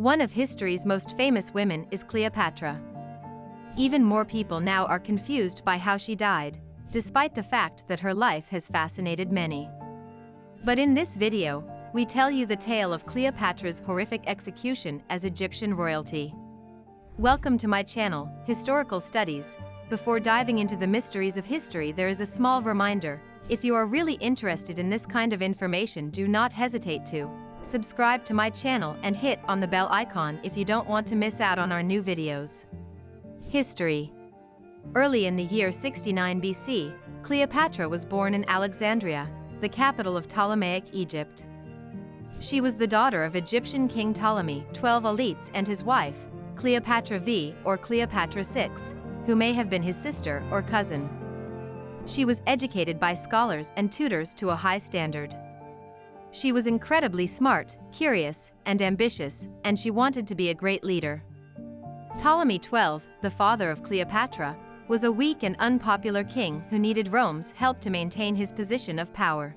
One of history's most famous women is Cleopatra. Even more people now are confused by how she died, despite the fact that her life has fascinated many. But in this video, we tell you the tale of Cleopatra's horrific execution as Egyptian royalty. Welcome to my channel, Historical Studies. Before diving into the mysteries of history, there is a small reminder. If you are really interested in this kind of information, do not hesitate to subscribe to my channel and hit on the bell icon if you don't want to miss out on our new videos. History. Early in the year 69 BC, Cleopatra was born in Alexandria, the capital of Ptolemaic Egypt. She was the daughter of Egyptian King Ptolemy XII and his wife, Cleopatra V or Cleopatra VI, who may have been his sister or cousin. She was educated by scholars and tutors to a high standard. She was incredibly smart, curious, and ambitious, and she wanted to be a great leader. Ptolemy XII, the father of Cleopatra, was a weak and unpopular king who needed Rome's help to maintain his position of power.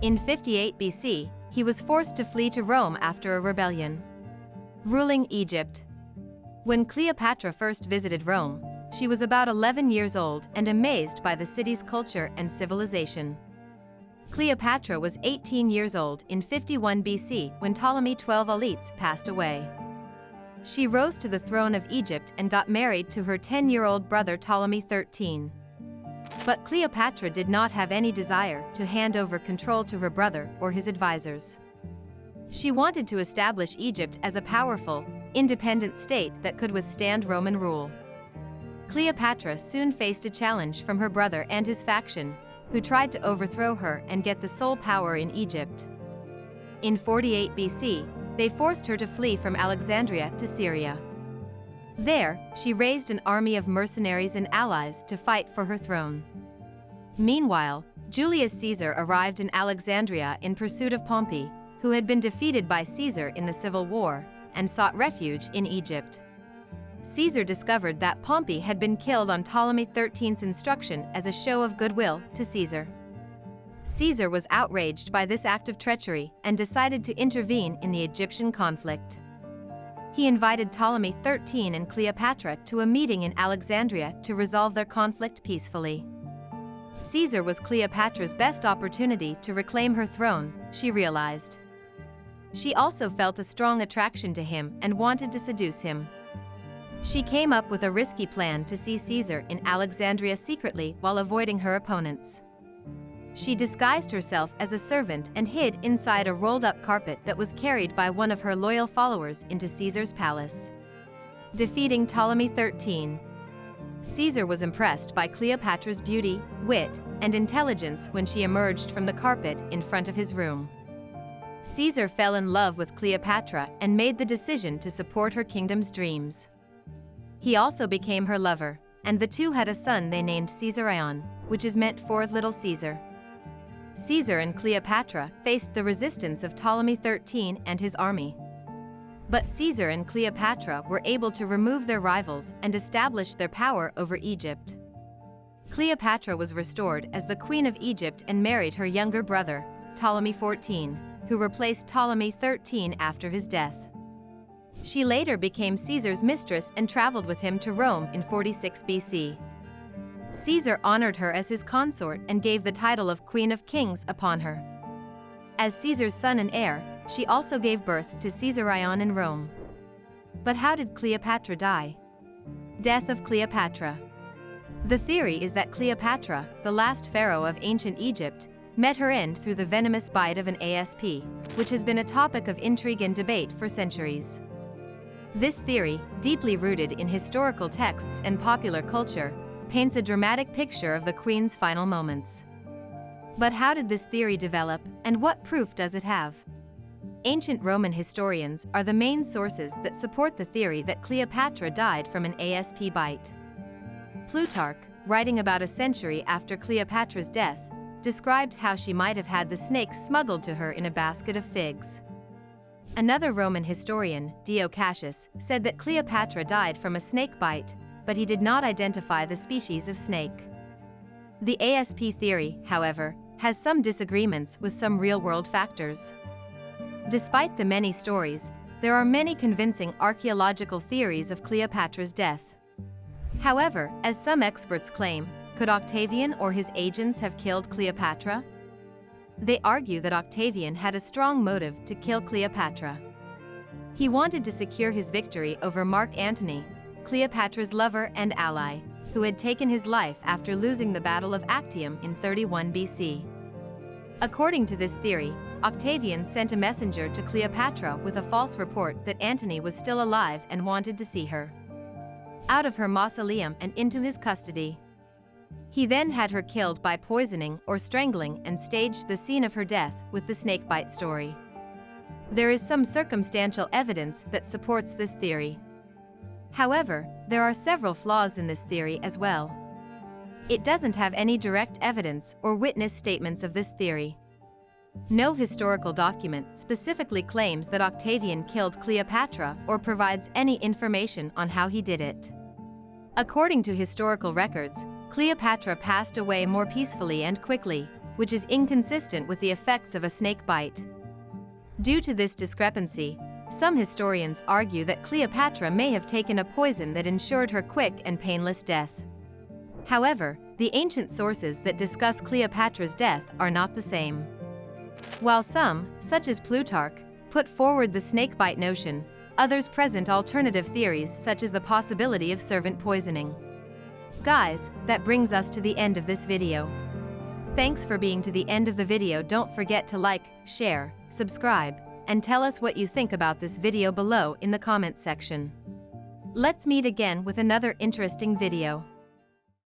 In 58 BC, he was forced to flee to Rome after a rebellion. Ruling Egypt. When Cleopatra first visited Rome, she was about 11 years old and amazed by the city's culture and civilization. Cleopatra was 18 years old in 51 BC when Ptolemy XII passed away. She rose to the throne of Egypt and got married to her 10-year-old brother Ptolemy XIII. But Cleopatra did not have any desire to hand over control to her brother or his advisors. She wanted to establish Egypt as a powerful, independent state that could withstand Roman rule. Cleopatra soon faced a challenge from her brother and his faction, who tried to overthrow her and get the sole power in Egypt. In 48 BC, they forced her to flee from Alexandria to Syria. There, she raised an army of mercenaries and allies to fight for her throne. Meanwhile, Julius Caesar arrived in Alexandria in pursuit of Pompey, who had been defeated by Caesar in the Civil War, and sought refuge in Egypt. Caesar discovered that Pompey had been killed on Ptolemy XIII's instruction as a show of goodwill to Caesar. Caesar was outraged by this act of treachery and decided to intervene in the Egyptian conflict. He invited Ptolemy XIII and Cleopatra to a meeting in Alexandria to resolve their conflict peacefully. Caesar was Cleopatra's best opportunity to reclaim her throne, she realized. She also felt a strong attraction to him and wanted to seduce him. She came up with a risky plan to see Caesar in Alexandria secretly while avoiding her opponents. She disguised herself as a servant and hid inside a rolled-up carpet that was carried by one of her loyal followers into Caesar's palace. Defeating Ptolemy XIII. Caesar was impressed by Cleopatra's beauty, wit, and intelligence when she emerged from the carpet in front of his room. Caesar fell in love with Cleopatra and made the decision to support her kingdom's dreams. He also became her lover, and the two had a son they named Caesarion, which is meant for Little Caesar. Caesar and Cleopatra faced the resistance of Ptolemy XIII and his army. But Caesar and Cleopatra were able to remove their rivals and establish their power over Egypt. Cleopatra was restored as the Queen of Egypt and married her younger brother, Ptolemy XIV, who replaced Ptolemy XIII after his death. She later became Caesar's mistress and traveled with him to Rome in 46 BC. Caesar honored her as his consort and gave the title of Queen of Kings upon her. As Caesar's son and heir, she also gave birth to Caesarion in Rome. But how did Cleopatra die? Death of Cleopatra. The theory is that Cleopatra, the last pharaoh of ancient Egypt, met her end through the venomous bite of an asp, which has been a topic of intrigue and debate for centuries. This theory, deeply rooted in historical texts and popular culture, paints a dramatic picture of the queen's final moments. But how did this theory develop, and what proof does it have? Ancient Roman historians are the main sources that support the theory that Cleopatra died from an asp bite. Plutarch, writing about a century after Cleopatra's death, described how she might have had the snake smuggled to her in a basket of figs. Another Roman historian, Dio Cassius, said that Cleopatra died from a snake bite, but he did not identify the species of snake. The asp theory, however, has some disagreements with some real-world factors. Despite the many stories, there are many convincing archaeological theories of Cleopatra's death. However, as some experts claim, could Octavian or his agents have killed Cleopatra? They argue that Octavian had a strong motive to kill Cleopatra. He wanted to secure his victory over Mark Antony, Cleopatra's lover and ally, who had taken his life after losing the Battle of Actium in 31 BC. According to this theory, Octavian sent a messenger to Cleopatra with a false report that Antony was still alive and wanted to see her out of her mausoleum and into his custody. He then had her killed by poisoning or strangling and staged the scene of her death with the snakebite story. There is some circumstantial evidence that supports this theory. However, there are several flaws in this theory as well. It doesn't have any direct evidence or witness statements of this theory. No historical document specifically claims that Octavian killed Cleopatra or provides any information on how he did it. According to historical records, Cleopatra passed away more peacefully and quickly, which is inconsistent with the effects of a snake bite. Due to this discrepancy, some historians argue that Cleopatra may have taken a poison that ensured her quick and painless death. However, the ancient sources that discuss Cleopatra's death are not the same. While some, such as Plutarch, put forward the snakebite notion, others present alternative theories such as the possibility of servant poisoning. Guys, that brings us to the end of this video. Thanks for being to the end of the video. Don't forget to like, share, subscribe, and tell us what you think about this video below in the comment section. Let's meet again with another interesting video.